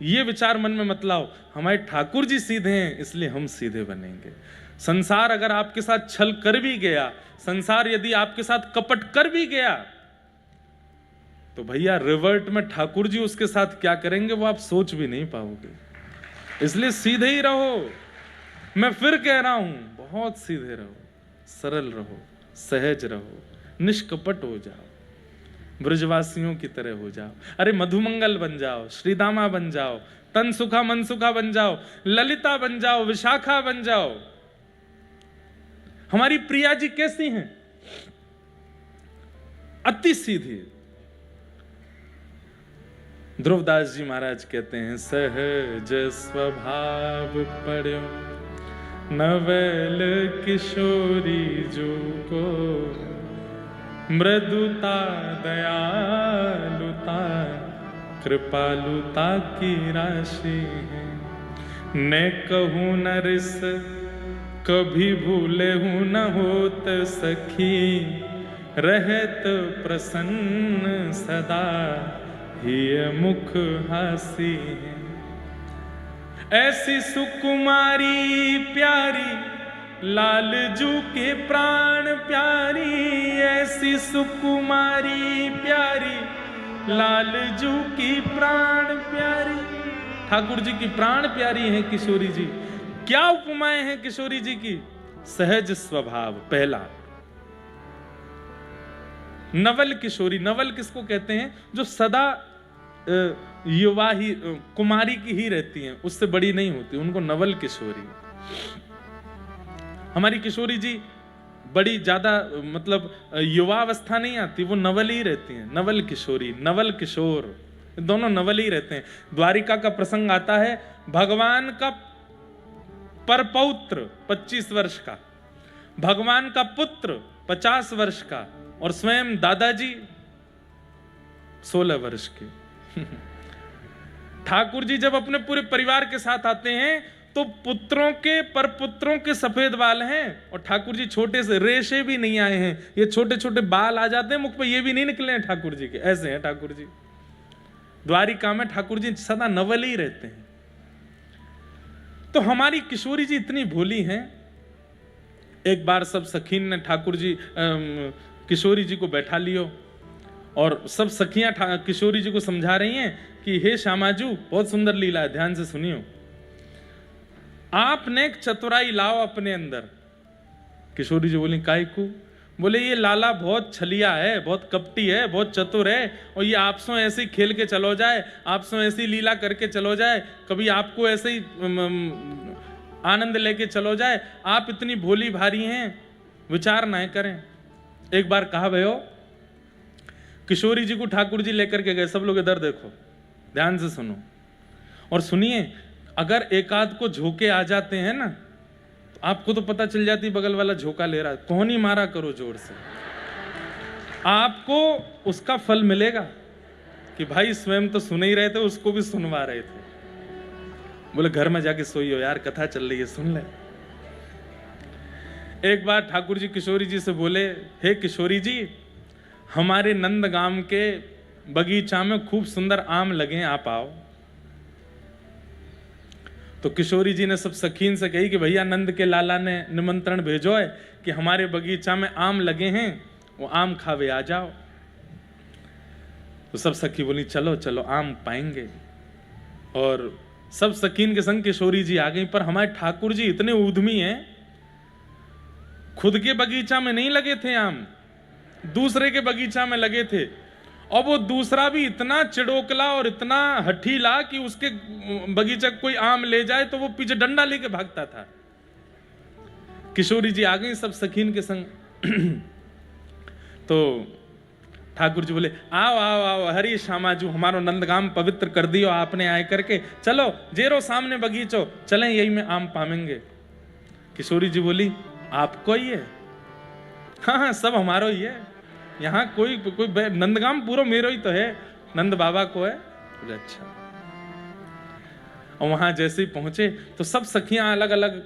ये विचार मन में मत लाओ, हमारे ठाकुर जी सीधे हैं इसलिए हम सीधे बनेंगे। संसार अगर आपके साथ छल कर भी गया, संसार यदि आपके साथ कपट कर भी गया, तो भैया रिवर्ट में ठाकुर जी उसके साथ क्या करेंगे वो आप सोच भी नहीं पाओगे। इसलिए सीधे ही रहो। मैं फिर कह रहा हूं, बहुत सीधे रहो, सरल रहो, सहज रहो, निष्कपट हो जाओ, ब्रजवासियों की तरह हो जाओ। अरे मधुमंगल बन जाओ, श्रीदामा बन जाओ, तन सुखा मन सुखा बन जाओ, ललिता बन जाओ, विशाखा बन जाओ। हमारी प्रिया जी कैसी हैं? अति सीधी। ध्रुवदास जी महाराज कहते हैं, सहज स्वभाव पढ़ो नवल किशोरी जो को, मृदुता दयालुता कृपालुता की राशि है। न कहूँ न रिस कभी भूले हूँ न होत सखी, रहत प्रसन्न सदा ही मुख हासी है। ऐसी सुकुमारी प्यारी लालजू के प्राण प्यारी, ऐसी सुकुमारी प्यारी लालजू की प्राण प्यारी। ठाकुर जी की प्राण प्यारी हैं किशोरी जी। क्या उपमाएं हैं किशोरी जी की? सहज स्वभाव पहला। नवल किशोरी, नवल किसको कहते हैं? जो सदा युवा ही कुमारी की ही रहती हैं, उससे बड़ी नहीं होती, उनको नवल किशोरी। हमारी किशोरी जी बड़ी ज्यादा मतलब युवावस्था नहीं आती, वो नवल ही रहती हैं। नवल किशोरी, नवल किशोर, दोनों नवल ही रहते हैं। द्वारिका का प्रसंग आता है, भगवान का परपौत्र 25 वर्ष का, भगवान का पुत्र 50 वर्ष का, और स्वयं दादाजी 16 वर्ष के। ठाकुर जी जब अपने पूरे परिवार के साथ आते हैं तो पुत्रों के परपुत्रों के सफेद बाल हैं, और ठाकुर जी छोटे से, रेशे भी नहीं आए हैं, ये छोटे छोटे बाल आ जाते हैं मुख पे, ये भी नहीं निकले हैं ठाकुर जी के। ऐसे हैं ठाकुर जी। द्वारिका में ठाकुर जी सदा नवल ही रहते हैं। तो हमारी किशोरी जी इतनी भोली हैं। एक बार सब सखीन ने ठाकुर जी किशोरी जी को बैठा लियो, और सब सखियां किशोरी जी को समझा रही हैं कि हे श्यामाजू, बहुत सुंदर लीला है, ध्यान से सुनियो, आपने एक चतुराई लाओ अपने अंदर। किशोरी जी बोली, काय को? बोले ये लाला बहुत छलिया है, बहुत कपटी है, बहुत चतुर है, और ये आपसों ऐसे ही खेल के चलो जाए, आपसों ऐसी लीला करके चलो जाए, कभी आपको ऐसे ही आनंद लेके चलो जाए। आप इतनी भोली भारी हैं, विचार ना करें। एक बार कहा भयो, किशोरी जी को ठाकुर जी लेकर के गए। सब लोग इधर देखो, ध्यान से सुनो और सुनिए। अगर एकाध को झोंके आ जाते हैं ना, तो आपको तो पता चल जाती बगल वाला झोंका ले रहा है, कोहनी मारा करो जोर से, आपको उसका फल मिलेगा कि भाई स्वयं तो सुन ही रहे थे, उसको भी सुनवा रहे थे। बोले घर में जाके सोइयो यार, कथा चल रही है, सुन ले। एक बार ठाकुर जी किशोरी जी से बोले, हे किशोरी जी, हमारे नंदगाम के बगीचा में खूब सुंदर आम लगे हैं, आप आओ। तो किशोरी जी ने सब सखीन से कही कि भैया नंद के लाला ने निमंत्रण भेजो है कि हमारे बगीचा में आम लगे हैं, वो आम खावे आ जाओ। तो सब सखी बोली चलो चलो आम पाएंगे, और सब सखीन के संग किशोरी जी आ गई। पर हमारे ठाकुर जी इतने उद्यमी हैं, खुद के बगीचा में नहीं लगे थे आम, दूसरे के बगीचा में लगे थे, और वो दूसरा भी इतना चिड़ोकला और इतना हठीला कि उसके बगीचा कोई आम ले जाए तो वो पीछे डंडा लेके भागता था। किशोरी जी आ गई सब सखीन के संग। तो ठाकुर जी बोले, आओ आओ आओ, हरी श्यामाजू, हमारो नंदगाम पवित्र कर दियो आपने आए करके, चलो जेरो सामने बगीचो, चलें यही में आम पामेंगे। किशोरी जी बोली, आपको ही है? हाँ हाँ, सब हमारो ही है, यहाँ कोई नंदगाम पूरा मेरो ही तो है, नंद बाबा को है। बोले अच्छा। और वहां जैसे ही पहुंचे तो सब सखियां अलग अलग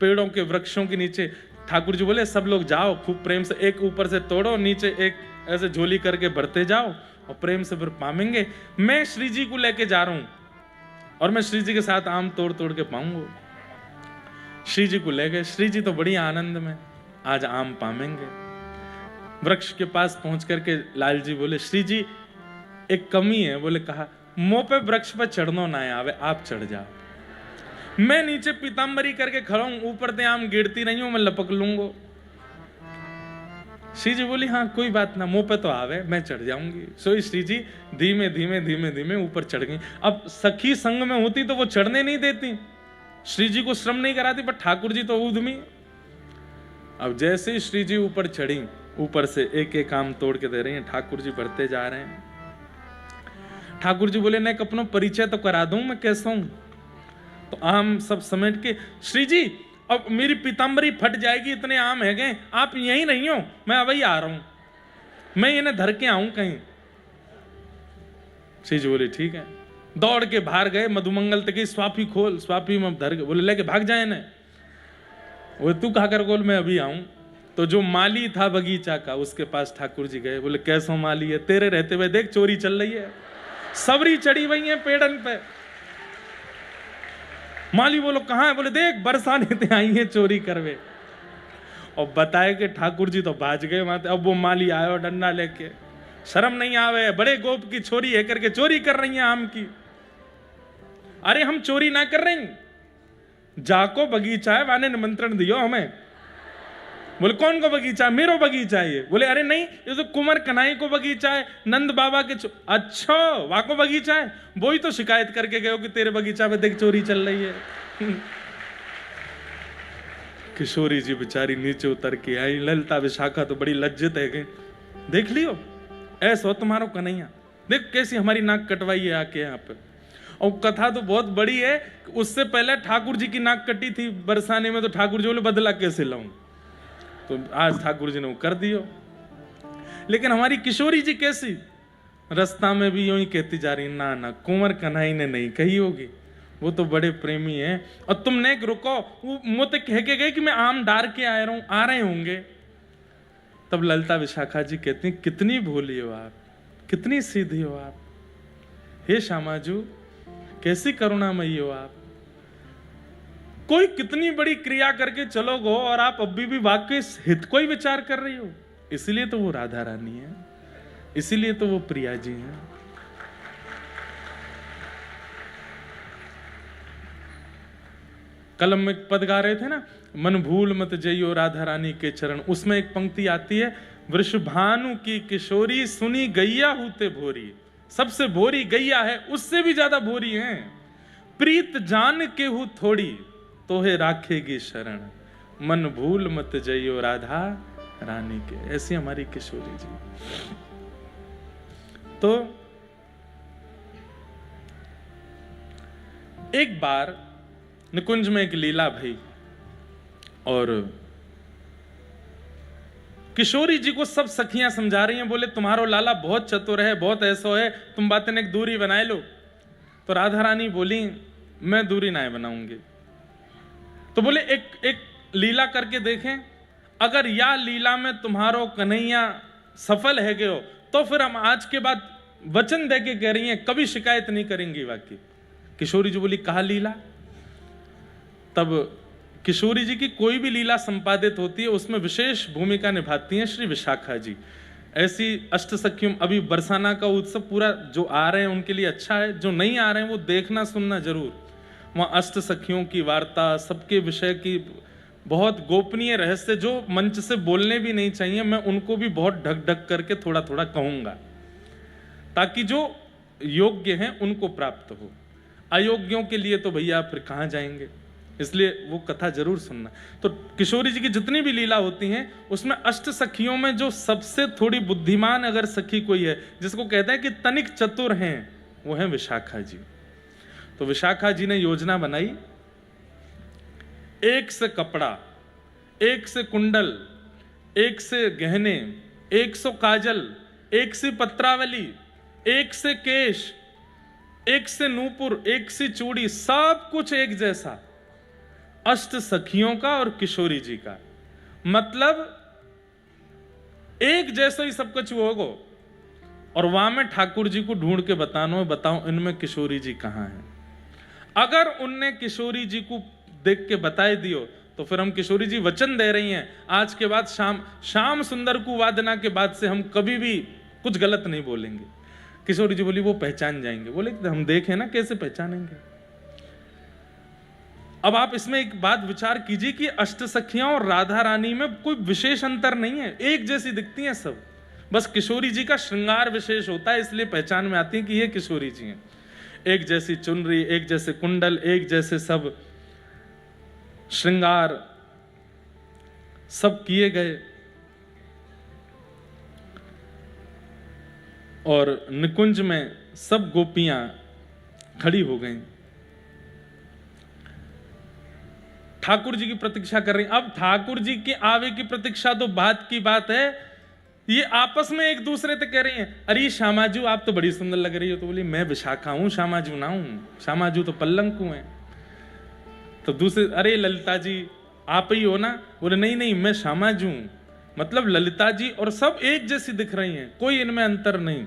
पेड़ों के वृक्षों के नीचे, ठाकुर जी बोले सब लोग जाओ, खूब प्रेम से एक ऊपर से तोड़ो, नीचे एक ऐसे झोली करके भरते जाओ, और प्रेम से फिर पामेंगे। मैं श्री जी को लेके जा रहा हूं, और मैं श्री जी के साथ आम तोड़ तोड़ के पाऊंगा। श्री जी को ले गए। श्री जी तो बड़ी आनंद में, आज आम पामेंगे। वृक्ष के पास पहुंच करके लाल जी बोले, श्री जी एक कमी है। बोले कहा, मुंह पे वृक्ष पर चढ़नो ना आवे, आप चढ़ जाओ। मैं नीचे पीताम्बरी करके खड़ा हूं, ऊपर से आम गिरती नहीं हूं, मैं लपक लूंगा। श्री जी बोली, हाँ कोई बात ना, मुंह पे तो आवे, मैं चढ़ जाऊंगी। सो श्री जी धीमे धीमे धीमे धीमे ऊपर चढ़ गई। अब सखी संग में होती तो वो चढ़ने नहीं देती, श्री जी को श्रम नहीं कराती, पर ठाकुर जी तो उद्यमी। अब जैसे ही श्री जी ऊपर चढ़ी, ऊपर से एक एक आम तोड़ के दे रही हैं, ठाकुर जी बढ़ते जा रहे हैं। ठाकुर जी बोले, नहीं अपनो परिचय तो करा दूं, मैं कैसा हूं। तो आम सब समेट के, श्री जी अब मेरी पीताम्बरी फट जाएगी, इतने आम है गए, आप यहीं नहीं हो, मैं अभी आ रहा हूं, मैं इन्हें धर के आऊं कहीं। श्री जी बोले ठीक है। दौड़ के बाहर गए, मधुमंगल तक स्वापी खोल, स्वापी में धर के बोले लेके भाग जाए ना। वो तू कहा कर गोल, मैं अभी आऊं। तो जो माली था बगीचा का, उसके पास ठाकुर जी गए। बोले कैसा माली है, तेरे रहते हुए देख चोरी चल रही है, सबरी चढ़ी हुई है पेड़न पे। माली बोलो कहां है? बोले देख बरसाने ते आई है चोरी करवे। और बताए कि ठाकुर जी तो भाज गए वहां। अब वो माली आयो डंडा लेके, शर्म नहीं आवे, बड़े गोप की छोरी है करके चोरी कर रही है आम की। अरे हम चोरी ना कर रहे, जाको बगीचा है, वाने निमंत्रण दियो हमें। बोले कौन को बगीचा है? मेरो बगीचा है ये। बोले अरे नहीं, ये तो कुंवर कन्हई को बगीचा है, नंद बाबा के। अच्छा वहां को बगीचा है, वो ही तो शिकायत करके गए कि तेरे बगीचा में देख चोरी चल रही है। किशोरी जी बेचारी नीचे उतर के आई। ललिता विशाखा तो बड़ी लज्जित है, देख लियो ऐसा तुम्हारो कन्हैया, देख कैसी हमारी नाक कटवाई है आके यहाँ पे। और कथा तो बहुत बड़ी है, उससे पहले ठाकुर जी की नाक कटी थी बरसाने में, तो ठाकुर जी बोले बदला कैसे लाऊं, तो आज ठाकुर जी ने वो कर दियो। लेकिन हमारी किशोरी जी कैसी, रास्ता में भी यूं ही कहती जा रही, ना ना कुंवर कन्हई ने नहीं कही होगी, वो तो बड़े प्रेमी हैं। और तुमने रुको, वो मुझे कह के गए कि मैं आम डार के आ रहे होंगे। तब ललिता विशाखा जी कहती, कितनी भोली हो आप, कितनी सीधी हो आप, हे श्यामाजू कैसी करुणामयी हो आप। कोई कितनी बड़ी क्रिया करके चलो गो और आप अभी भी वाकई हित को ही विचार कर रही हो। इसीलिए तो वो राधा रानी है, इसीलिए तो वो प्रिया जी हैं। कलम में पद गा रहे थे ना, मन भूल मत जइयो राधा रानी के चरण। उसमें एक पंक्ति आती है, वृषभानु की किशोरी सुनी गैया हूते भोरी। सबसे भोरी गैया है, उससे भी ज्यादा भोरी है। प्रीत जान के हूं थोड़ी, तोहे राखेगी शरण। मन भूल मत जइयो राधा रानी के। ऐसी हमारी किशोरी जी। तो एक बार निकुंज में एक लीला भई और किशोरी जी को सब सखियां समझा रही हैं। बोले तुम्हारो लाला बहुत चतुर है, बहुत ऐसो है, तुम बातें एक दूरी बनाए लो। तो राधा रानी बोली, मैं दूरी ना बनाऊंगी। तो बोले एक लीला करके देखें, अगर या लीला में तुम्हारो कन्हैया सफल है गयो, तो फिर हम आज के बाद वचन दे के कह रही हैं कभी शिकायत नहीं करेंगी वाकई। किशोरी जी बोली, कहा लीला? तब किशोरी जी की कोई भी लीला संपादित होती है, उसमें विशेष भूमिका निभाती हैं श्री विशाखा जी। ऐसी अष्ट सखियों, अभी बरसाना का उत्सव पूरा, जो आ रहे हैं उनके लिए अच्छा है, जो नहीं आ रहे हैं वो देखना सुनना जरूर। वहाँ अष्ट सखियों की वार्ता, सबके विषय की बहुत गोपनीय रहस्य जो मंच से बोलने भी नहीं चाहिए, मैं उनको भी बहुत ढक ढक करके थोड़ा थोड़ा कहूंगा, ताकि जो योग्य हैं उनको प्राप्त हो। अयोग्यों के लिए तो भैया फिर कहाँ जाएंगे, इसलिए वो कथा जरूर सुनना। तो किशोरी जी की जितनी भी लीला होती हैं, उसमें अष्ट सखियों में जो सबसे थोड़ी बुद्धिमान अगर सखी कोई है, जिसको कहते हैं कि तनिक चतुर हैं, वो है विशाखा जी। तो विशाखा जी ने योजना बनाई, एक से कपड़ा, एक से कुंडल, एक से गहने, 100 काजल, एक से पत्रावली, एक से केश, एक से नूपुर, एक से चूड़ी, सब कुछ एक जैसा। अष्ट सखियों का और किशोरी जी का, मतलब एक जैसा ही सब कुछ होगा। और वहां में ठाकुर जी को ढूंढ के बताओ इनमें किशोरी जी कहां हैं। अगर उनने किशोरी जी को देख के बताए दियो तो फिर हम किशोरी जी वचन दे रही हैं, आज के बाद श्याम सुंदर को वादना के बाद से हम कभी भी कुछ गलत नहीं बोलेंगे। किशोरी जी बोली वो पहचान जाएंगे। बोले हम देखें ना कैसे पहचानेंगे। अब आप इसमें एक बात विचार कीजिए कि अष्टसखियां और राधा रानी में कोई विशेष अंतर नहीं है, एक जैसी दिखती हैं सब, बस किशोरी जी का श्रृंगार विशेष होता है, इसलिए पहचान में आती है कि ये किशोरी जी हैं। एक जैसी चुनरी, एक जैसे कुंडल, एक जैसे सब श्रृंगार सब किए गए। और निकुंज में सब गोपियां खड़ी हो गईं, ठाकुर जी की प्रतीक्षा कर रही। अब ठाकुर जी के आवे की प्रतीक्षा तो बात की बात है, ये आपस में एक दूसरे से कह रही हैं, अरे श्यामाजू आप तो बड़ी सुंदर लग रही हो। तो बोली मैं विशाखा हूं, श्यामाजू ना हूं, श्यामाजू तो पल्लंकु हैं। तो दूसरे, अरे ललिता जी आप ही हो ना। बोले नहीं नहीं मैं श्यामाजू हूं। मतलब ललिता जी और सब एक जैसी दिख रही हैं, कोई इनमें अंतर नहीं।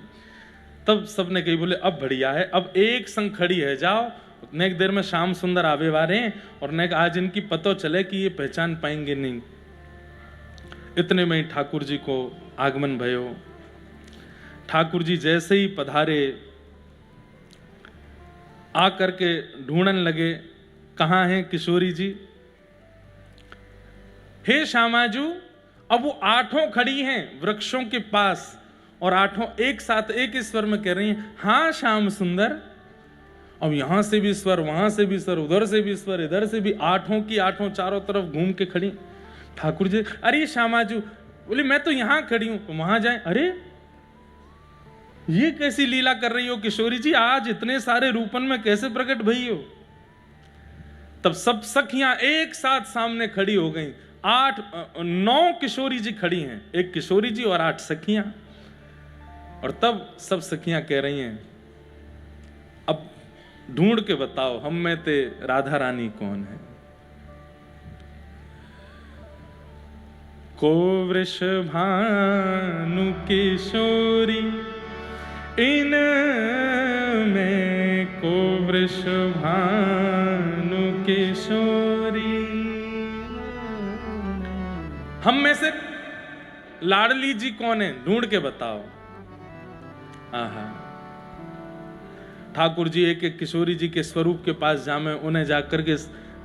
तब सबने कही, बोले अब बढ़िया है, अब एक संग खड़ी है, जाओ नेक देर में श्याम सुंदर आवे वाले हैं और नेक आज इनकी पतो चले कि ये पहचान पाएंगे नहीं। इतने में ही ठाकुर जी को आगमन भयो। ठाकुर जी जैसे ही पधारे आकर के ढूंढन लगे कहां हैं किशोरी जी। हे श्यामाजू, अब वो आठों खड़ी हैं वृक्षों के पास और आठों एक साथ एक ही स्वर में कह रही हैं, हाँ श्याम सुंदर। अब यहां से भी स्वर, वहां से भी स्वर, उधर से भी स्वर, इधर से भी, आठों की आठों चारों तरफ घूम के खड़ी। ठाकुर जी, अरे श्यामाजू, बोले मैं तो यहां खड़ी हूं, तो वहां जाए। अरे ये कैसी लीला कर रही हो किशोरी जी, आज इतने सारे रूपन में कैसे प्रकट भई हो। तब सब सखियां एक साथ सामने खड़ी हो गईं। 9 किशोरी जी खड़ी हैं, एक किशोरी जी और 8 सखियां। और तब सब सखियां कह रही हैं, अब ढूंढ के बताओ हम में ते राधा रानी कौन है। को वृषभानु किशोरी इन में, को वृषभानु किशोरी। हम में से लाडली जी कौन है, ढूंढ के बताओ। आहा, ठाकुर जी एक एक किशोरी जी के स्वरूप के पास जामे, उन्हें जाकर के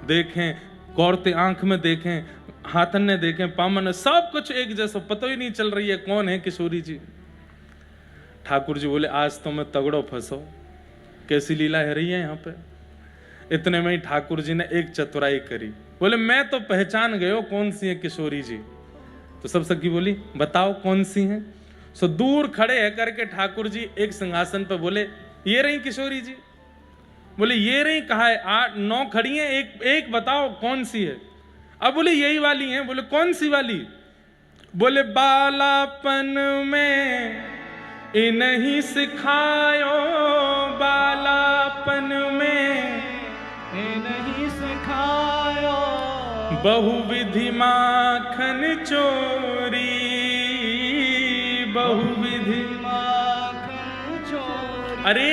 देखें, गौरते आंख में देखें, हाथन ने देखें, पामन, सब कुछ एक जैसा, पता ही नहीं चल रही है कौन है किशोरी जी। ठाकुर जी बोले आज तो मैं तगड़ो फंसो, कैसी लीला है रही है यहाँ पे। इतने में ही ठाकुर जी ने एक चतुराई करी, बोले मैं तो पहचान गए हो कौन सी है किशोरी जी। तो सब सखी बोली बताओ कौन सी हैं। सो दूर खड़े है करके ठाकुर जी एक सिंहासन पर बोले, ये रही किशोरी जी। बोले ये रही, कहा है 8-9 खड़ी हैं, एक बताओ कौन सी है। अब बोले यही वाली हैं। बोले कौन सी वाली। बोले बालापन में इन्हीं सिखायो, बालापन में इन्हीं सिखायो, बहुविधि माखन चोरी, बहुविधि माखन चोरी। अरे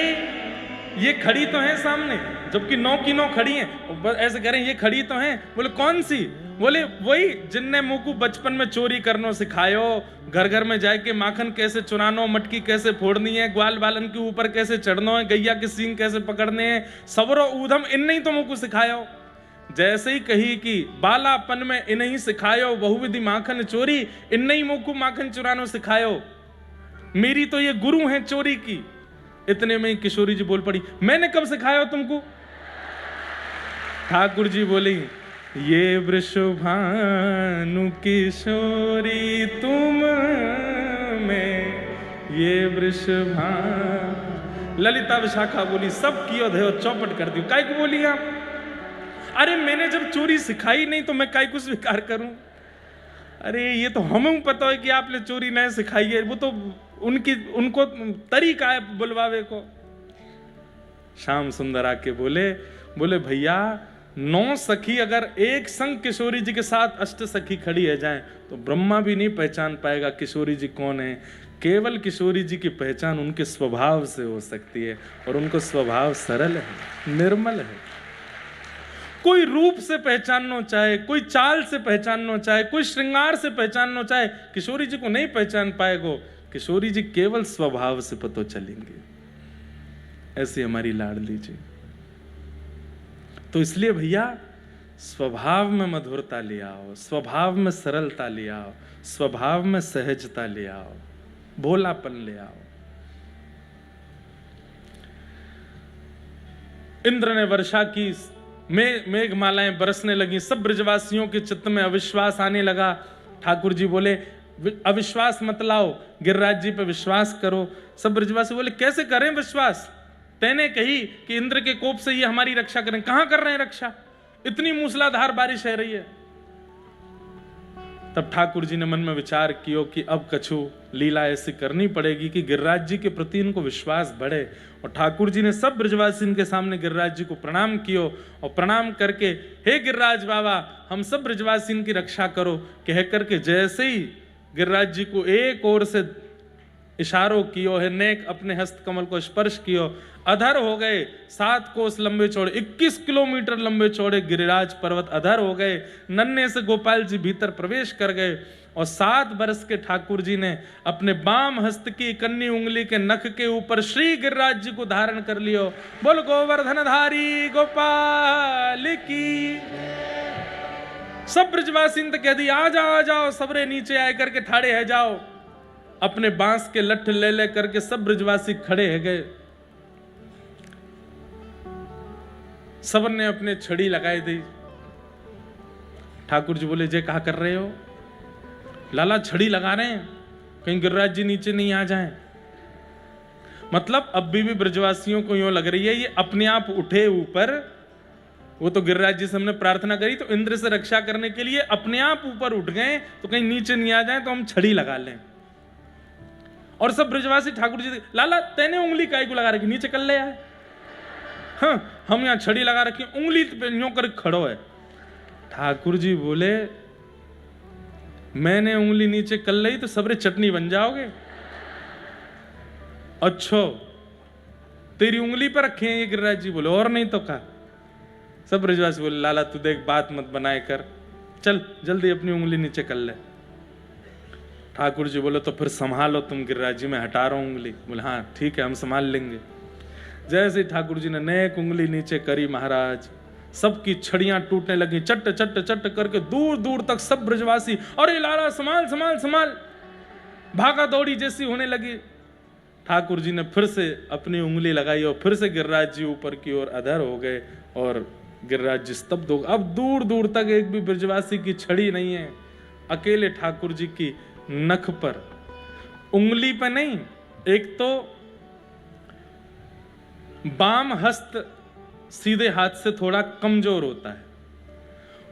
ये खड़ी तो है सामने, जबकि 9 की 9 खड़ी हैं, ऐसे कह रहे हैं ये खड़ी तो हैं। बोले कौन सी। बोले वही जिनने मुंह को बचपन में चोरी करनो सिखायो, घर घर में जाके माखन कैसे चुरानो, मटकी कैसे फोड़नी है, ग्वाल बालन के ऊपर कैसे चढ़ना है, गैया के सींग कैसे पकड़ने हैं, सबरो ऊधम इन्हीं तो मुंह को सिखायो। जैसे ही कही कि बालापन में इन्हीं सिखायो, बहुविधि माखन चोरी, इन्हीं मुंह को माखन चुरानो सिखायो, मेरी तो ये गुरु हैं चोरी की। इतने में किशोरी जी बोल पड़ी, मैंने कब सिखाया तुमको। ठाकुर जी बोली, ये वृषभानु किशोरी तुम में, ये वृषभानु। ललिता विशाखा बोली सब कियो धयो, चौपट कर दियो। काय को बोली आप। अरे मैंने जब चोरी सिखाई नहीं तो मैं काय को स्वीकार करूं। अरे ये तो हमें पता है कि आपने चोरी नहीं सिखाई है, वो तो उनको तरीका है बुलवावे को। श्याम सुंदर आके बोले भैया 9 सखी अगर एक संग किशोरी जी के साथ अष्ट सखी खड़ी है जाए तो ब्रह्मा भी नहीं पहचान पाएगा किशोरी जी कौन है। केवल किशोरी जी की पहचान उनके स्वभाव से हो सकती है, और उनको स्वभाव सरल है, निर्मल है। कोई रूप से पहचानना चाहे, कोई चाल से पहचानना चाहे, कोई श्रृंगार से पहचानना चाहे, किशोरी जी को नहीं पहचान पाएगो। किशोरी जी केवल स्वभाव से पता चलेंगे। ऐसी हमारी लाडली जी। तो इसलिए भैया स्वभाव में मधुरता ले आओ, स्वभाव में सरलता ले आओ, स्वभाव में सहजता ले आओ, भोलापन ले आओ। इंद्र ने वर्षा की, मेघमालाएं बरसने लगी, सब ब्रजवासियों के चित्त में अविश्वास आने लगा। ठाकुर जी बोले अविश्वास मत लाओ, गिरिराज जी पे विश्वास करो। सब ब्रजवासी बोले कैसे करें विश्वास? तैने कही कि इंद्र के कोप से ये हमारी रक्षा करें, कहां कर रहे हैं रक्षा? इतनी मूसलाधार बारिश है रही है। तब ठाकुर जी ने मन में विचार किया कि अब कछु लीला ऐसी करनी पड़ेगी कि गिरिराज जी के प्रति इनको विश्वास बढ़े। और ठाकुर जी ने सब ब्रजवासी के सामने गिरिराज जी को प्रणाम कियो और प्रणाम करके हे गिरिराज बाबा हम सब ब्रजवासी की रक्षा करो कह करके जैसे ही गिरिराज जी को एक ओर से इशारों कियो है, नेक अपने हस्त कमल को स्पर्श कियो, अधर हो गए 7 कोस लंबे चौड़े, 21 किलोमीटर लंबे चौड़े गिरिराज पर्वत अधर हो गए। नन्हे से गोपाल जी भीतर प्रवेश कर गए और 7 वर्ष के ठाकुर जी ने अपने बाम हस्त की कन्नी उंगली के नख के ऊपर श्री गिरिराज जी को धारण कर लियो। बोल गोवर्धनधारी गोपाल की। सब ब्रजवासी ने कह दी आ जाओ, सबरे नीचे आए करके ठाड़े है जाओ। अपने बांस के लठ ले करके सब ब्रजवासी खड़े है गए। सब ने अपने छड़ी लगाई दी। ठाकुर जी बोले जे कहा कर रहे हो? लाला छड़ी लगा रहे हैं कहीं गिरिराज जी नीचे नहीं आ जाएं। मतलब अब भी ब्रजवासियों को यूं लग रही है ये अपने आप उठे ऊपर। वो तो गिरिराज जी से हमने प्रार्थना करी तो इंद्र से रक्षा करने के लिए अपने आप ऊपर उठ गए तो कहीं नीचे नहीं आ जाए तो हम छड़ी लगा लें। और सब ब्रजवासी ठाकुर जी लाला तैने उंगली काय को लगा रखी, नीचे कर ले आए। हाँ हम यहाँ छड़ी लगा रखी, उंगली पे यूं कर खड़ो है। ठाकुर जी बोले मैंने उंगली नीचे कर ली तो सबरे चटनी बन जाओगे। अच्छो तेरी उंगली पर रखे हैं ये गिरिराज जी। बोले और नहीं तो कहा। सब ब्रजवासी बोले लाला तू देख बात मत बनाए कर, चल जल्दी अपनी उंगली नीचे कर ले। ठाकुर जी बोले तो फिर संभालो तुम गिरिराज जी, मैं हटा रहा हूं उंगली। बोले हाँ ठीक है हम संभाल लेंगे। जैसे ठाकुर जी ने नेक उंगली नीचे करी महाराज सबकी छड़ियां टूटने लगी, चट चट चट करके दूर दूर तक सब ब्रजवासी अरे लाला संभाल संभाल संभाल भागा दौड़ी जैसी होने लगी। ठाकुर जी ने फिर से अपनी उंगली लगाई और फिर से गिरिराज जी ऊपर की ओर अधर हो गए और गिरिराज जी स्तब्ध हो गए। अब दूर दूर तक एक भी ब्रजवासी की छड़ी नहीं है, अकेले ठाकुर जी की नख पर, उंगली पर नहीं। एक तो बाम हस्त सीधे हाथ से थोड़ा कमजोर होता है,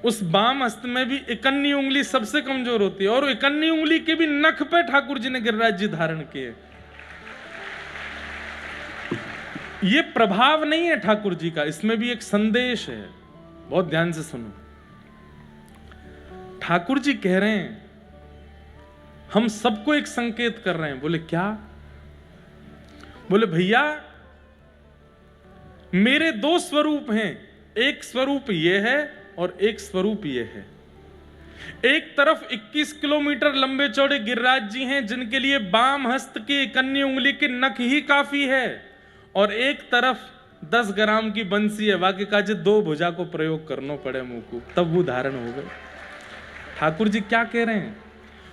उस बाम हस्त में भी इकन्नी उंगली सबसे कमजोर होती है और इकन्नी उंगली के भी नख पे ठाकुर जी ने गिरिराज जी धारण किए। ये प्रभाव नहीं है ठाकुर जी का, इसमें भी एक संदेश है, बहुत ध्यान से सुनो। ठाकुर जी कह रहे हैं हम सबको एक संकेत कर रहे हैं। बोले क्या? बोले भैया मेरे 2 स्वरूप हैं, एक स्वरूप ये है और एक स्वरूप ये है। एक तरफ 21 किलोमीटर लंबे चौड़े गिरिराज जी हैं जिनके लिए बाम हस्त की कन्नी उंगली के नख ही काफी है और एक तरफ 10 ग्राम की बंसी है, वाक्य काजे 2 भुजा को प्रयोग करना पड़े मुंह को तब वो धारण हो गए। ठाकुर जी क्या कह रहे हैं?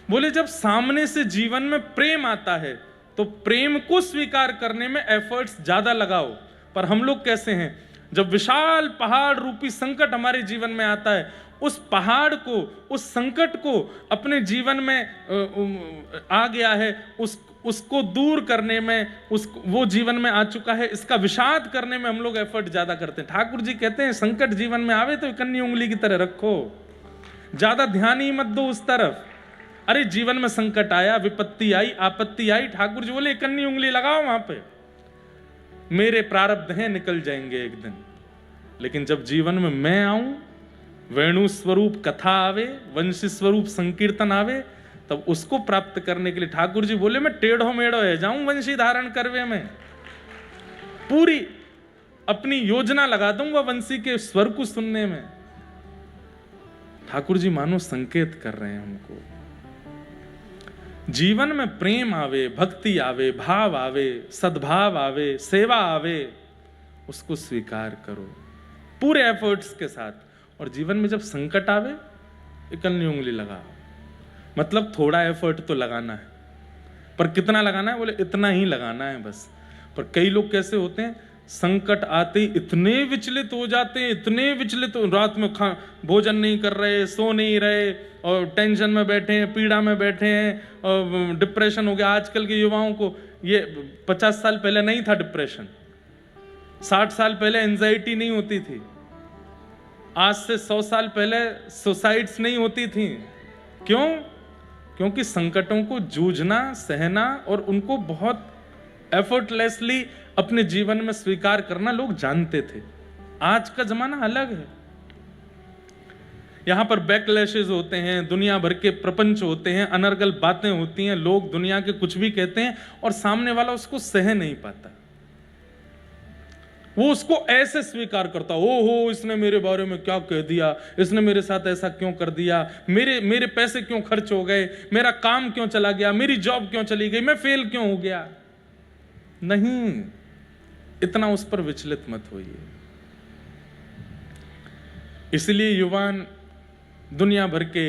बोले जब सामने से जीवन में प्रेम आता है तो प्रेम को स्वीकार करने में एफर्ट्स ज्यादा लगाओ। पर हम लोग कैसे हैं, जब विशाल पहाड़ रूपी संकट हमारे जीवन में आता है उस पहाड़ को, उस संकट को अपने जीवन में आ गया है, उसको दूर करने में, वो जीवन में आ चुका है, इसका विषाद करने में हम लोग एफर्ट ज्यादा करते हैं। ठाकुर जी कहते हैं संकट जीवन में आवे तो कन्नी उंगली की तरह रखो, ज्यादा ध्यान ही मत दो उस तरफ। अरे जीवन में संकट आया, विपत्ति आई, आपत्ति आई, ठाकुर जी बोले कन्नी उंगली लगाओ वहां पे, मेरे प्रारब्ध हैं निकल जाएंगे एक दिन। लेकिन जब जीवन में मैं आऊं, वेणु स्वरूप कथा आवे, वंशी स्वरूप संकीर्तन आवे, तब उसको प्राप्त करने के लिए ठाकुर जी बोले मैं टेढ़ो मेढ़ो है जाऊं वंशी धारण करवे में, पूरी अपनी योजना लगा दूंगा वंशी के स्वर को सुनने में। ठाकुर जी मानो संकेत कर रहे हैं हमको, जीवन में प्रेम आवे, भक्ति आवे, भाव आवे, सद्भाव आवे, सेवा आवे, उसको स्वीकार करो पूरे एफर्ट्स के साथ। और जीवन में जब संकट आवे, इकल्ली उंगली लगाओ, मतलब थोड़ा एफर्ट तो लगाना है, पर कितना लगाना है? बोले इतना ही लगाना है बस। पर कई लोग कैसे होते हैं, संकट आते ही इतने विचलित हो जाते हैं, इतने विचलित, रात में भोजन नहीं कर रहे, सो नहीं रहे, और टेंशन में बैठे हैं, पीड़ा में बैठे हैं, और डिप्रेशन हो गया। आजकल के युवाओं को ये 50 साल पहले नहीं था डिप्रेशन, 60 साल पहले एंजाइटी नहीं होती थी, आज से 100 साल पहले सुसाइड्स नहीं होती थी। क्यों? क्योंकि संकटों को जूझना, सहना और उनको बहुत एफर्टलेसली अपने जीवन में स्वीकार करना लोग जानते थे। आज का जमाना अलग है, यहां पर बैकलैशेस होते हैं, दुनिया भर के प्रपंच होते हैं, अनर्गल बातें होती हैं, लोग दुनिया के कुछ भी कहते हैं और सामने वाला उसको सह नहीं पाता, वो उसको ऐसे स्वीकार करता, हो इसने मेरे बारे में क्या कह दिया, इसने मेरे साथ ऐसा क्यों कर दिया, मेरे पैसे क्यों खर्च हो गए, मेरा काम क्यों चला गया, मेरी जॉब क्यों चली गई, मैं फेल क्यों हो गया। नहीं, इतना उस पर विचलित मत होइए। इसलिए युवान दुनिया भर के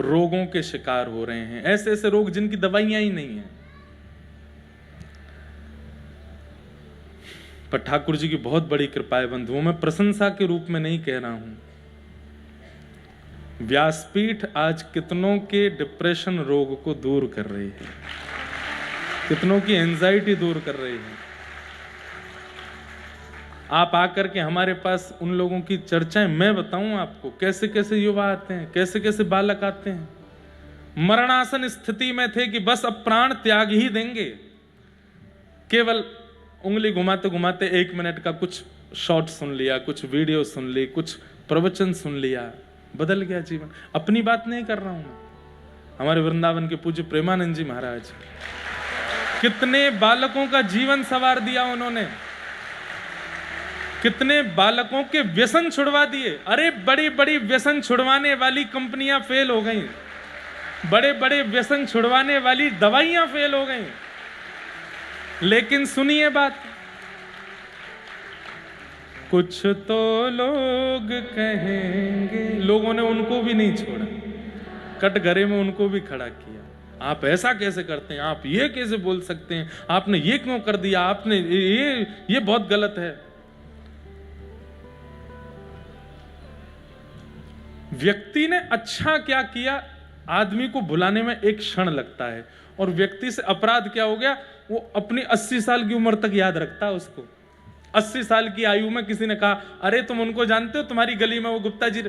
रोगों के शिकार हो रहे हैं, ऐसे ऐसे रोग जिनकी दवाइयां ही नहीं है। पर ठाकुर जी की बहुत बड़ी कृपा है बंधुओं, मैं प्रशंसा के रूप में नहीं कह रहा हूं। व्यासपीठ आज कितनों के डिप्रेशन रोग को दूर कर रही है, कितनों की एंजाइटी दूर कर रही है। आप आकर के हमारे पास उन लोगों की चर्चाएं, मैं बताऊं आपको कैसे कैसे युवा आते हैं, कैसे कैसे बालक आते हैं, मरणासन स्थिति में थे कि बस अब प्राण त्याग ही देंगे, केवल उंगली घुमाते घुमाते 1 मिनट का कुछ शॉर्ट सुन लिया, कुछ वीडियो सुन ली, कुछ प्रवचन सुन लिया, बदल गया जीवन। अपनी बात नहीं कर रहा हूं मैं, हमारे वृंदावन के पूज्य प्रेमानंद जी महाराज, कितने बालकों का जीवन संवार दिया उन्होंने, कितने बालकों के व्यसन छुड़वा दिए। अरे बड़ी बड़ी व्यसन छुड़वाने वाली कंपनियां फेल हो गई, बड़े बड़े व्यसन छुड़वाने वाली दवाइयां फेल हो गई, लेकिन सुनिए बात, कुछ तो लोग कहेंगे, लोगों ने उनको भी नहीं छोड़ा, कटघरे में उनको भी खड़ा किया। आप ऐसा कैसे करते हैं, आप ये कैसे बोल सकते हैं, आपने ये क्यों कर दिया, आपने ये बहुत गलत है। व्यक्ति ने अच्छा क्या किया, आदमी को भुलाने में एक क्षण लगता है, और व्यक्ति से अपराध क्या हो गया, वो अपनी 80 साल की उम्र तक याद रखता है उसको। 80 साल की आयु में किसी ने कहा, अरे तुम उनको जानते हो, तुम्हारी गली में वो गुप्ता जी,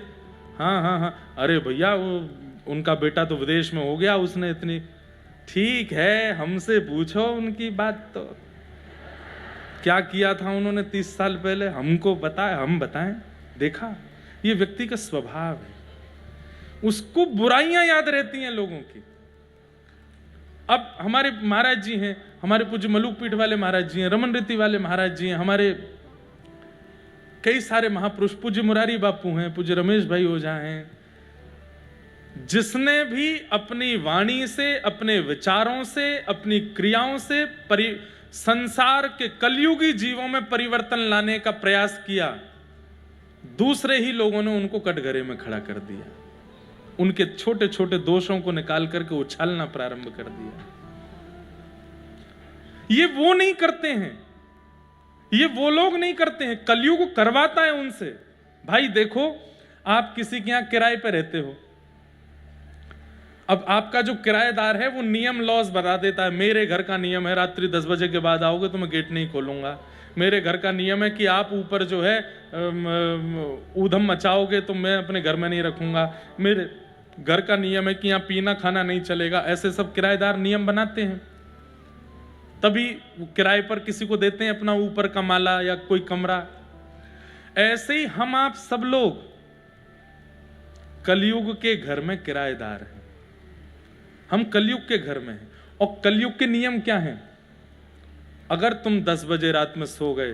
हाँ, अरे भैया वो उनका बेटा तो विदेश में हो गया, उसने इतनी, ठीक है हमसे पूछो उनकी बात, तो क्या किया था उन्होंने 30 साल पहले, हमको बताए, हम बताएं। देखा, ये व्यक्ति का स्वभाव है, उसको बुराइयां याद रहती हैं लोगों की। अब हमारे महाराज जी हैं, हमारे पूज्य मलुक पीठ वाले महाराज जी हैं, रमन रीति वाले महाराज जी हैं, हमारे कई सारे महापुरुष, पूज्य मुरारी बापू हैं, पूज्य रमेश भाई ओझा हैं, जिसने भी अपनी वाणी से, अपने विचारों से, अपनी क्रियाओं से संसार के कलयुगी जीवों में परिवर्तन लाने का प्रयास किया, दूसरे ही लोगों ने उनको कटघरे में खड़ा कर दिया, उनके छोटे छोटे दोषों को निकाल करके उछालना प्रारंभ कर दिया। ये वो नहीं करते हैं, ये वो लोग नहीं करते हैं, कलयुग करवाता है उनसे। भाई देखो, आप किसी के यहां किराए पे रहते हो, अब आपका जो किराएदार है वो नियम लॉज बता देता है, मेरे घर का नियम है रात्रि 10 बजे के बाद आओगे तो मैं गेट नहीं खोलूंगा, मेरे घर का नियम है कि आप ऊपर जो है ऊधम मचाओगे तो मैं अपने घर में नहीं रखूंगा, मेरे घर का नियम है कि यहाँ पीना खाना नहीं चलेगा। ऐसे सब किराएदार नियम बनाते हैं, तभी किराए पर किसी को देते हैं अपना ऊपर का माला या कोई कमरा। ऐसे ही हम आप सब लोग कलयुग के घर में किराएदार हैं, हम कलयुग के घर में हैं। और कलयुग के नियम क्या हैं? अगर तुम 10 बजे रात में सो गए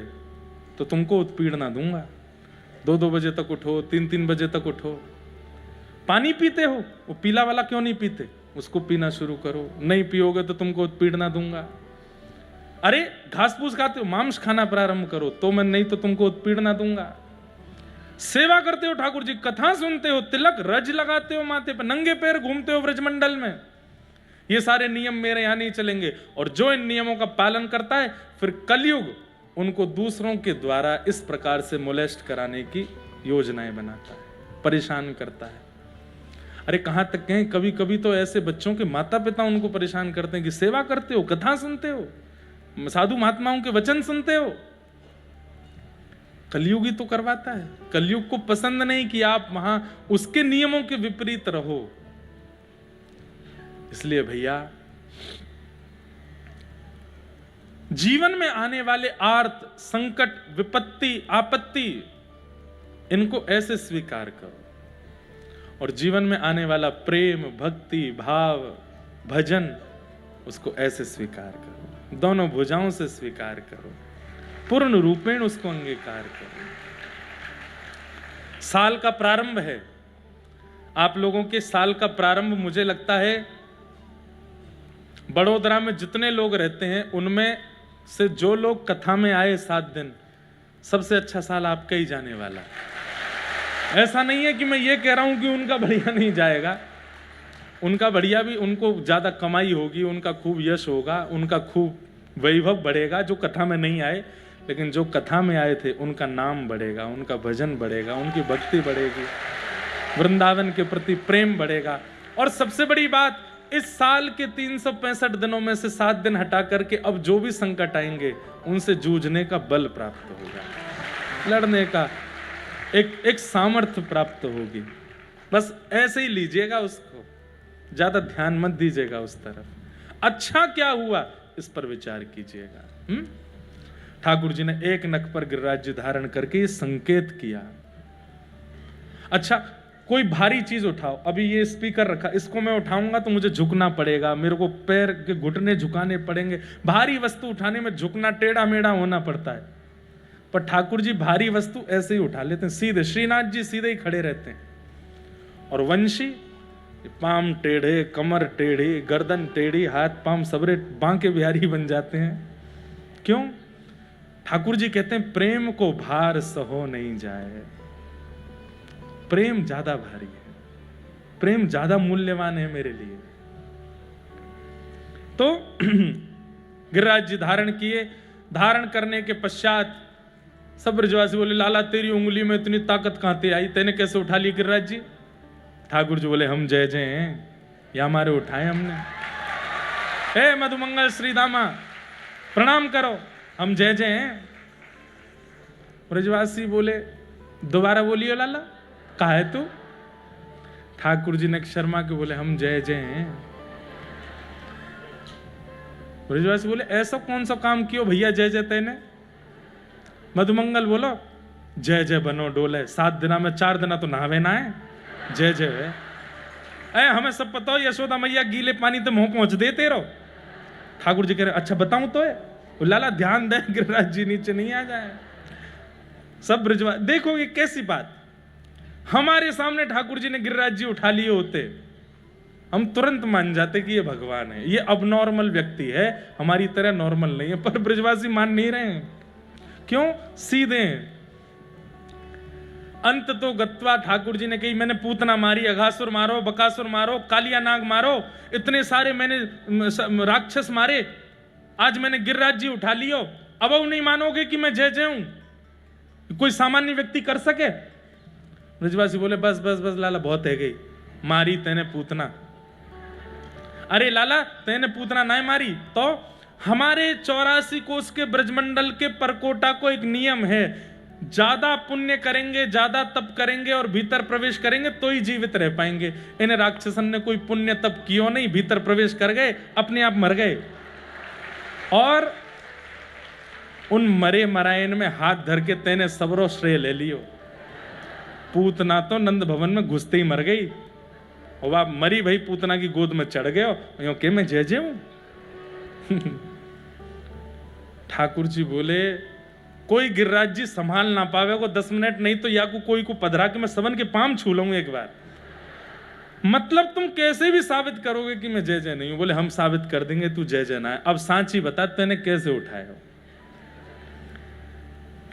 तो तुमको उत्पीड़ना दूंगा, 2-2 बजे तक उठो, 3-3 बजे तक उठो, पानी पीते हो, वो पीला वाला क्यों नहीं पीते, उसको पीना शुरू करो, नहीं पियोगे तो तुमको उत्पीड़ना दूंगा। अरे घास फूस खाते हो, मांस खाना प्रारंभ करो, तो मैं नहीं तो तुमको उत्पीड़ना दूंगा। सेवा करते हो ठाकुर जी, कथा सुनते हो, तिलक रज लगाते हो माथे पर, नंगे पैर घूमते हो ब्रजमंडल में, ये सारे नियम मेरे यहां नहीं चलेंगे। और जो इन नियमों का पालन करता है, फिर कलयुग उनको दूसरों के द्वारा इस प्रकार से मोलेस्ट कराने की योजनाएं बनाता है, परेशान करता है। अरे कहां तक कहें, कभी कभी तो ऐसे बच्चों के माता पिता उनको परेशान करते हैं कि सेवा करते हो, कथा सुनते हो, साधु महात्माओं के वचन सुनते हो। कलयुग ही तो करवाता है। कलयुग को पसंद नहीं कि आप वहां उसके नियमों के विपरीत रहो। इसलिए भैया, जीवन में आने वाले आर्त, संकट, विपत्ति, आपत्ति, इनको ऐसे स्वीकार करो, और जीवन में आने वाला प्रेम, भक्ति, भाव, भजन, उसको ऐसे स्वीकार करो, दोनों भुजाओं से स्वीकार करो, पूर्ण रूपेण उसको अंगीकार करो। साल का प्रारंभ है, आप लोगों के साल का प्रारंभ मुझे लगता है बड़ोदरा में जितने लोग रहते हैं उनमें से जो लोग कथा में आए 7 दिन, सबसे अच्छा साल आपका ही जाने वाला। ऐसा नहीं है कि मैं ये कह रहा हूं कि उनका बढ़िया नहीं जाएगा, उनका बढ़िया भी, उनको ज्यादा कमाई होगी, उनका खूब यश होगा, उनका खूब वैभव बढ़ेगा, जो कथा में नहीं आए। लेकिन जो कथा में आए थे उनका नाम बढ़ेगा, उनका भजन बढ़ेगा, उनकी भक्ति बढ़ेगी, वृंदावन के प्रति प्रेम बढ़ेगा। और सबसे बड़ी बात, इस साल के 365 दिनों में से 7 दिन हटा करके अब जो भी संकट आएंगे उनसे जूझने का बल प्राप्त होगा, लड़ने का एक सामर्थ्य प्राप्त होगी। बस ऐसे ही लीजिएगा उसको, ज्यादा ध्यान मत दीजिएगा उस तरफ। अच्छा क्या हुआ इस पर विचार कीजिएगा। ठाकुर जी ने एक नख पर गिरिराज धारण करके ये संकेत किया। अच्छा, कोई भारी चीज उठाओ, अभी ये स्पीकर रखा, इसको मैं उठाऊंगा तो मुझे झुकना पड़ेगा, मेरे को पैर के घुटने झुकाने पड़ेंगे। भारी वस्तु उठाने में झुकना, टेढ़ा मेढ़ा होना पड़ता है, पर ठाकुर जी भारी वस्तु ऐसे ही उठा लेते हैं, सीधे। श्रीनाथ जी सीधे ही खड़े रहते हैं, और वंशी पाम टेढ़े, कमर टेढ़ी, गर्दन टेढ़ी, हाथ पाम सबरे बांके बिहारी बन जाते हैं। क्यों? ठाकुर जी कहते हैं प्रेम को भार सहो नहीं जाए। प्रेम ज्यादा भारी है, प्रेम ज्यादा मूल्यवान है मेरे लिए। तो गिरिराज जी धारण किए। धारण करने के पश्चात सब ब्रजवासी बोले, लाला तेरी उंगली में इतनी ताकत कहां से आई, तेने कैसे उठा ली गिरिराज जी? ठाकुर जी बोले, हम जय जय हैं, या हमारे उठाए हमने। हे मधुमंगल श्रीदामा, प्रणाम करो, हम जय जय हैं। ब्रजवासी बोले, दोबारा बोलियो लाला, कहा है तू? ठाकुर जी ने शर्मा के बोले, हम जय जय हैं। ब्रजवासी बोले, ऐसा कौन सा काम कियो भैया जय जय तेने? मधुमंगल बोलो, जय जय बनो डोले, 7 दिना में 4 दिना तो नहावे ना है, जय जय है। अरे हमें सब पता हो, यशोदा मैया गीले पानी तो मुंह पहुंच देते रहो। ठाकुर जी कह रहे, अच्छा बताऊं तो है? लाला ध्यान दे, गिरिराज जी नीचे नहीं आ जाए। सब ब्रजवासी, देखो ये कैसी बात, हमारे सामने ठाकुर जी ने गिरिराज जी उठा लिए होते, हम तुरंत मान जाते कि ये भगवान है, ये अब नॉर्मल व्यक्ति है, हमारी तरह नॉर्मल नहीं है। पर ब्रजवासी मान नहीं रहे हैं। क्यों? सीधे। अंत तो गत्वा, ठाकुर जी ने कही, मैंने पूतना मारी, अघासुर मारो, बकासुर मारो, कालिया नाग मारो, इतने सारे मैंने राक्षस मारे, आज मैंने गिरिराज जी उठा लियो, अब वो नहीं मानोगे कि मैं जय जय हूं? कोई सामान्य व्यक्ति कर सके? ब्रजवासी बोले, बस बस बस लाला, बहुत है गई, मारी तेने पूतना। अरे लाला, तेने पूतना नहीं मारी तो? हमारे 84 कोस के ब्रजमंडल के परकोटा को एक नियम है, ज्यादा पुण्य करेंगे, ज्यादा तप करेंगे और भीतर प्रवेश करेंगे तो ही जीवित रह पाएंगे। इन्हें राक्षसन ने कोई पुण्य तप कियो नहीं, भीतर प्रवेश कर गए, अपने आप मर गए। और उन मरे मरायन में हाथ धर के तेने सबरो श्रेय ले लियो। पूतना तो नंद भवन में घुसते ही मर गई, और आप मरी भाई पूतना की गोद में चढ़ गए हो, के मैं जय जय हूं। ठाकुर जी बोले, कोई गिरिराज जी संभाल ना पावे को 10 मिनट, नहीं तो या को कोई को पधरा के मैं सबन के पाम छू लूं एक बार। मतलब तुम कैसे भी साबित करोगे कि मैं जय जय नहीं हूं। बोले हम साबित कर देंगे, तू जय जय ना है। अब सांची बता, तेने कैसे उठाए हो।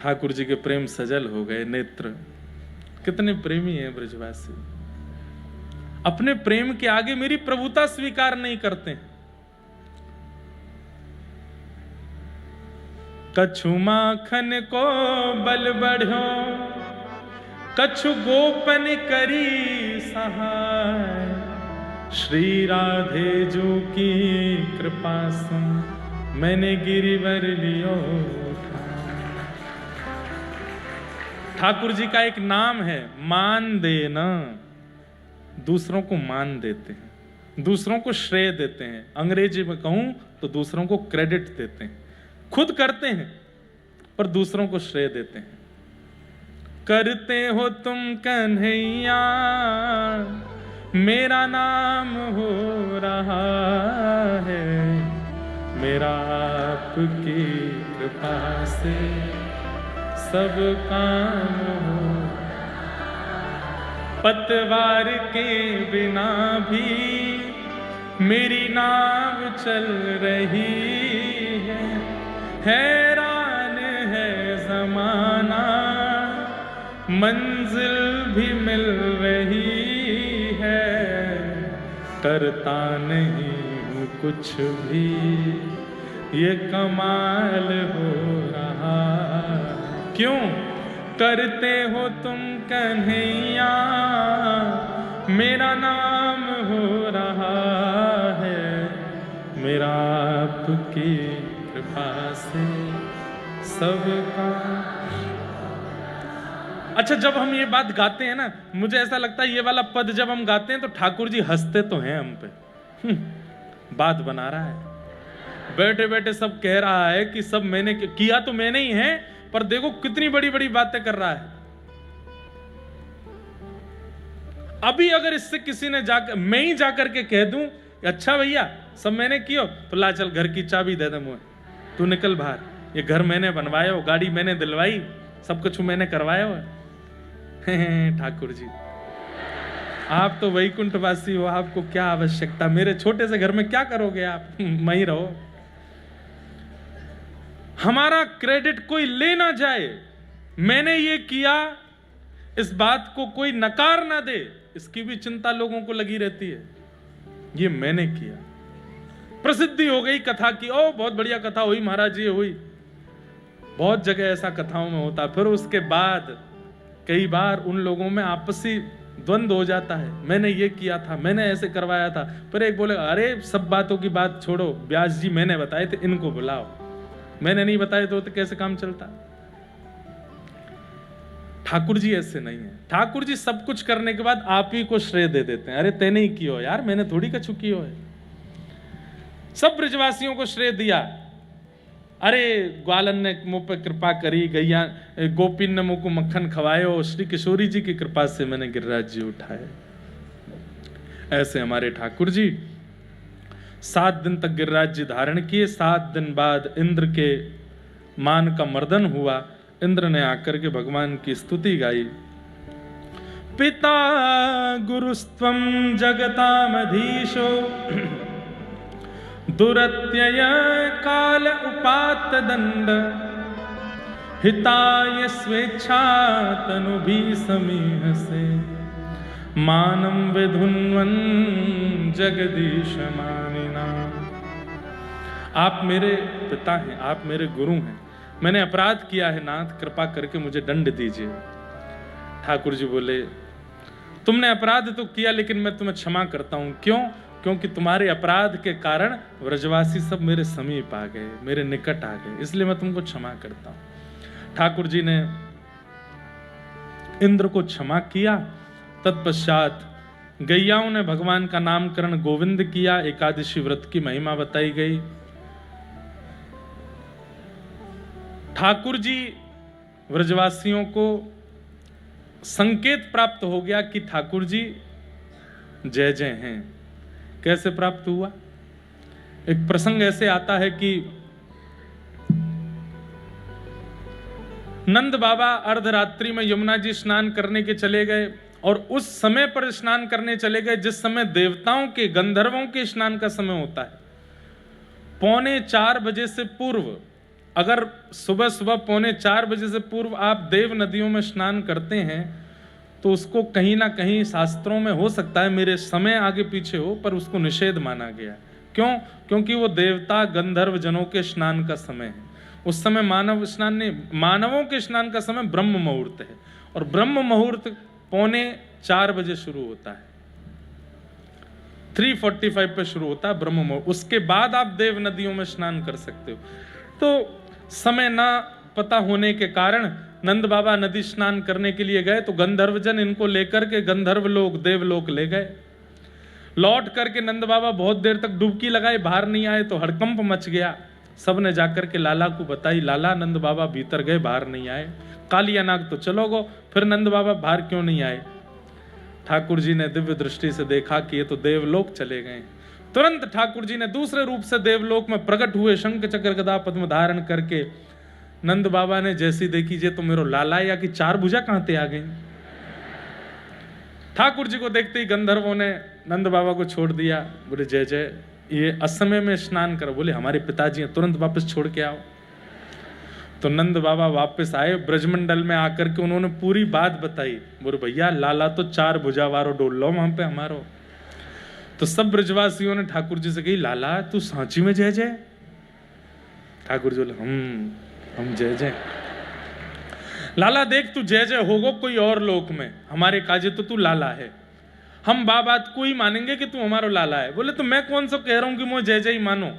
ठाकुर जी के प्रेम सजल हो गए नेत्र। कितने प्रेमी हैं ब्रजवासी, अपने प्रेम के आगे मेरी प्रभुता स्वीकार नहीं करते। कछु माखन को बल बढ़ो, कछु गोपन करी सहाय, श्री राधे जू की कृपा से मैंने गिरिवर लियो उठाए। ठाकुर जी का एक नाम है मान देना। दूसरों को मान देते हैं, दूसरों को श्रेय देते हैं। अंग्रेजी में कहूं तो दूसरों को क्रेडिट देते हैं। खुद करते हैं पर दूसरों को श्रेय देते हैं। करते हो तुम कन्हैया, मेरा नाम हो रहा है, मेरा आपकी कृपा से सब काम हो। पतवार के बिना भी मेरी नाव चल रही है, हैरान है जमाना मंजिल भी मिल रही है। करता नहीं हूँ कुछ भी, ये कमाल हो रहा। क्यों करते हो तुम कन्हैया, मेरा नाम हो रहा है, मेरा आपकी कृपा से सबका। अच्छा, जब हम ये बात गाते हैं ना, मुझे ऐसा लगता है ये वाला पद जब हम गाते हैं तो ठाकुर जी हंसते तो हैं हम पे। बात बना रहा है, बैठे बैठे सब कह रहा है कि सब मैंने किया, तो मैंने ही है, पर देखो कितनी बड़ी बड़ी बातें कर रहा है। अभी अगर इससे किसी ने जाकर, मैं ही जाकर के कह दूं अच्छा भैया सब मैंने किया, तो ला चल घर की चाबी दे दे मुझे, तू निकल बाहर, ये घर मैंने बनवाया हो, गाड़ी मैंने दिलवाई, सब कुछ मैंने करवाया हो। ठाकुर जी आप तो वैकुंठवासी हो, आपको क्या आवश्यकता, मेरे छोटे से घर में क्या करोगे आप। वहीं रहो। हमारा क्रेडिट कोई ले ना जाए, मैंने ये किया, इस बात को कोई नकार ना दे, इसकी भी चिंता लोगों को लगी रहती है। ये मैंने किया, प्रसिद्धि हो गई कथा की, ओ बहुत बढ़िया कथा हुई महाराज जी हुई। बहुत जगह ऐसा कथाओं में होता, फिर उसके बाद कई बार उन लोगों में आपसी द्वंद्व हो जाता है। मैंने ये किया था, मैंने ऐसे करवाया था, फिर एक बोले अरे सब बातों की बात छोड़ो, व्यास जी मैंने बताए थे, इनको बुलाओ। मैंने नहीं बताए तो कैसे काम चलता। ठाकुर जी ऐसे नहीं है। ठाकुर जी सब कुछ करने के बाद आप ही को श्रेय दे देते हैं। अरे तैने ही किया यार, मैंने थोड़ी कछु किया है। सब ब्रजवासियों को श्रेय दिया। अरे ग्वालन ने मुझ पर कृपा करी, गैया गोपीन ने मुझ को मक्खन खवायो, श्री किशोरी जी की कृपा से मैंने गिरिराज जी उठाए। ऐसे हमारे ठाकुर जी 7 दिन तक गिरिराज जी धारण किए। 7 दिन बाद इंद्र के मान का मर्दन हुआ। इंद्र ने आकर के भगवान की स्तुति गाई। पिता गुरुस्त्वं जगतामधीशो, दुरत्यय काल उपात्त दंड, हिताय स्वेच्छा तनुभी समीह से, मानम विधुन्वन जगदीश मानिना। आप मेरे पिता हैं, आप मेरे गुरु हैं, मैंने अपराध किया है नाथ, कृपा करके मुझे दंड दीजिए। ठाकुर जी बोले तुमने अपराध तो किया, लेकिन मैं तुम्हें क्षमा करता हूं। क्यों? क्योंकि तुम्हारे अपराध के कारण व्रजवासी सब मेरे समीप आ गए, मेरे निकट आ गए, इसलिए मैं तुमको क्षमा करता हूं। ठाकुर जी ने इंद्र को क्षमा किया। तत्पश्चात गैयाओं ने भगवान का नामकरण गोविंद किया। एकादशी व्रत की महिमा बताई गई। ठाकुर जी व्रजवासियों को संकेत प्राप्त हो गया कि ठाकुर जी जय जय हैं। कैसे प्राप्त हुआ? एक प्रसंग ऐसे आता है कि नंद बाबा अर्धरात्रि में यमुना जी स्नान करने के चले गए और उस समय पर स्नान करने चले गए जिस समय देवताओं के, गंधर्वों के स्नान का समय होता है। 3:45 बजे से पूर्व, अगर सुबह सुबह 3:45 बजे से पूर्व आप देव नदियों में स्नान करते हैं तो उसको कहीं ना कहीं शास्त्रों में, हो सकता है मेरे समय आगे पीछे हो, पर उसको निषेध माना गया। क्यों? क्योंकि वो देवता गंधर्व जनों के स्नान का समय है। उस समय मानव स्नान नहीं, मानवों के स्नान का समय ब्रह्म मुहूर्त है, और ब्रह्म मुहूर्त 3:45 बजे शुरू होता है। 3:45 पे शुरू होता है ब्रह्म मुहूर्त। उसके बाद आप देव नदियों में स्नान कर सकते हो। तो समय ना पता होने के कारण नंद बाबा नदी स्नान करने के लिए गए, तो गंधर्वजन इनको लेकर के गंधर्व लोक, देवलोक ले गए। लौट करके नंद बाबा बहुत देर तक डुबकी लगाए, बाहर नहीं आए, तो हड़कंप मच गया। सबने जाकर के लाला को बताई, लाला नंद बाबा भीतर गए, बाहर नहीं आए। कालिया नाग तो चलो गो, फिर नंद बाबा बाहर क्यों नहीं आए? ठाकुर जी ने दिव्य दृष्टि से देखा कि ये तो देवलोक चले गए। तुरंत ठाकुर जी ने दूसरे रूप से देवलोक में प्रकट हुए, शंख चक्र गदा पद्म धारण करके। नंद बाबा ने जैसी देखी, जे तो मेरो लाला या कि 4 भुजा कहां ते आ गई। ठाकुर जी को देखते ही गंधर्वों ने नंद बाबा को छोड़ दिया। बोले जय जय, ये असमय में स्नान करो। बोले हमारे पिताजी हैं, तुरंत वापस छोड़ के आओ। तो नंद बाबा वापस आए, ब्रजमंडल में आकर के उन्होंने पूरी बात बताई। बोले भैया लाला तो 4 भुजा वारो डोल लो वहां पे हमारो। तो सब ब्रजवासियों ने ठाकुर जी से कही, लाला तू सांची में जय जय? ठाकुर जी बोले हम जय जय। लाला देख तू जय जय होगो कोई और लोक में, हमारे काजे तो तू लाला है। हम बात को ही मानेंगे कि तू हमारो लाला है। बोले तो मैं कौन सा कह रहा हूं कि मुझे जय जय ही मानो,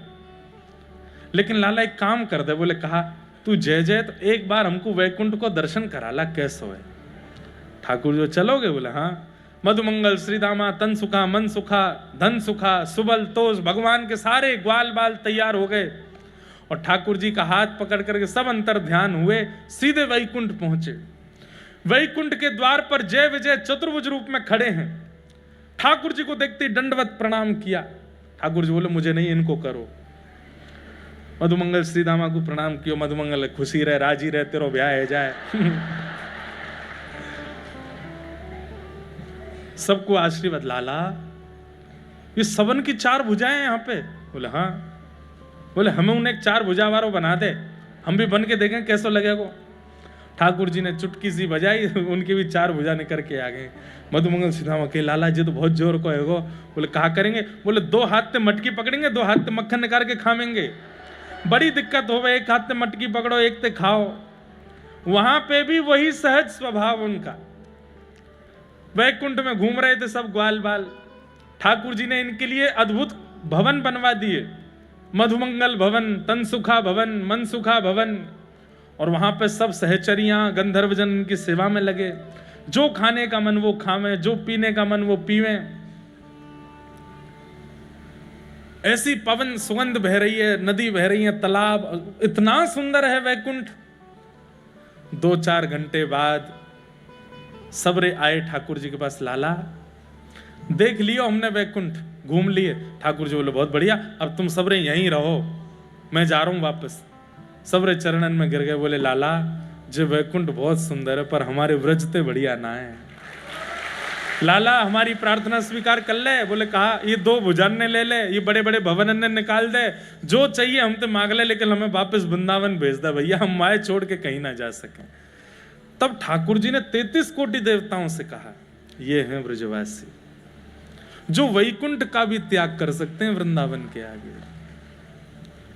लेकिन लाला एक काम कर दे। बोले कहा, तू जय जय तो एक बार हमको वैकुंठ को दर्शन कराला, कैसो है? ठाकुर जो चलोगे? बोले हाँ। मधुमंगल श्रीदामा तन सुखा मन सुखा धन सुखा सुबल तोष, भगवान के सारे ग्वाल बाल तैयार हो गए और ठाकुर जी का हाथ पकड़ करके सब अंतर ध्यान हुए, सीधे वैकुंठ पहुंचे। वैकुंठ के द्वार पर जय विजय चतुर्भुज रूप में खड़े हैं। ठाकुर जी को देखते ही दंडवत प्रणाम किया। ठाकुर जी बोले मुझे नहीं, इनको करो। मधुमंगल श्रीदामा को प्रणाम किया। मधुमंगल खुशी रहे, राजी रहे, तेरो ब्याह है जाए। सबको आशीर्वाद, लाला ये सबन की 4 भुजाएं यहाँ पे? बोले हाँ। बोले हमें उन्हें 4 भुजा वारों बना दे, हम भी बन के देखें कैसा लगेगा। ठाकुर जी ने चुटकी सी बजाई, उनकी भी 4 भुजा निकल के आ गए। मधुमंगल श्रीदामा के, लाला जी तो बहुत जोर को है गो। बोले कहा करेंगे? बोले 2 हाथ से मटकी पकड़ेंगे, 2 हाथ से मक्खन निकाल के खाएंगे। बड़ी दिक्कत हो, 1 हाथ से मटकी पकड़ो, 1 से खाओ। वहां पे भी वही सहज स्वभाव उनका। वैकुंठ में घूम रहे थे सब ग्वाल बाल। ठाकुर जी ने इनके लिए अद्भुत भवन बनवा दिए, मधुमंगल भवन, तनसुखा भवन, मनसुखा भवन। और वहां पे सब सहचरियां गंधर्वजन इनकी सेवा में लगे। जो खाने का मन वो खावे, जो पीने का मन वो पीवे। ऐसी पवन सुगंध बह रही है, नदी बह रही है, तालाब, इतना सुंदर है वैकुंठ। 2-4 घंटे बाद सबरे आए ठाकुर जी के पास, लाला देख लियो हमने वैकुंठ, घूम लिए। ठाकुर जी बोले बहुत बढ़िया, अब तुम सबरे यहीं रहो, मैं जा रहा हूं वापस। सबरे चरणन में गिर गए। बोले लाला जो वैकुंठ बहुत सुंदर है, पर हमारे व्रजते बढ़िया ना है। लाला हमारी प्रार्थना स्वीकार कर ले। बोले कहा, ये 2 भुजान ने ले ले, ये बड़े बड़े भवन ने निकाल दे, जो चाहिए हम तो मांग ले, लेकिन हमें वापस वृंदावन भेज दे भैया, हम माए छोड़ के कहीं ना जा सके। तब ठाकुर जी ने 33 कोटि देवताओं से कहा, ये हैं ब्रजवासी जो वैकुंठ का भी त्याग कर सकते हैं वृंदावन के आगे।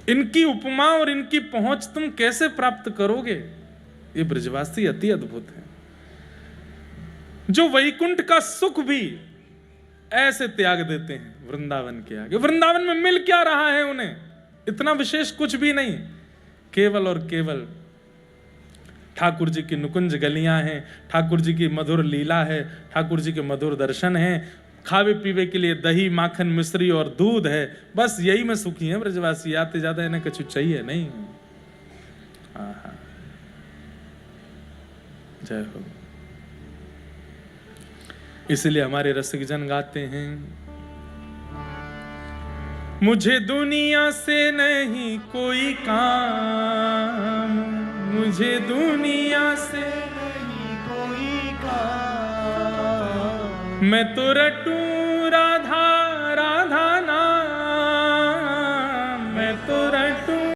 इनकी उपमा और इनकी पहुंच तुम कैसे प्राप्त करोगे? ये ब्रजवासी अति अद्भुत है, जो वैकुंठ का सुख भी ऐसे त्याग देते हैं वृंदावन के आगे। वृंदावन में मिल क्या रहा है उन्हें? इतना विशेष कुछ भी नहीं, केवल और केवल ठाकुर जी की नुकुंज गलियां हैं, ठाकुर जी की मधुर लीला है, ठाकुर जी के मधुर दर्शन हैं, खावे पीवे के लिए दही माखन मिश्री और दूध है। बस यही में सुखी है ब्रजवासी, आते ज्यादा इन्हें कुछ चाहिए नहीं। जय हो। इसलिए हमारे रसिक जन गाते हैं, मुझे दुनिया से नहीं कोई काम, मुझे दुनिया से नहीं कोई काम, मैं तो रटूं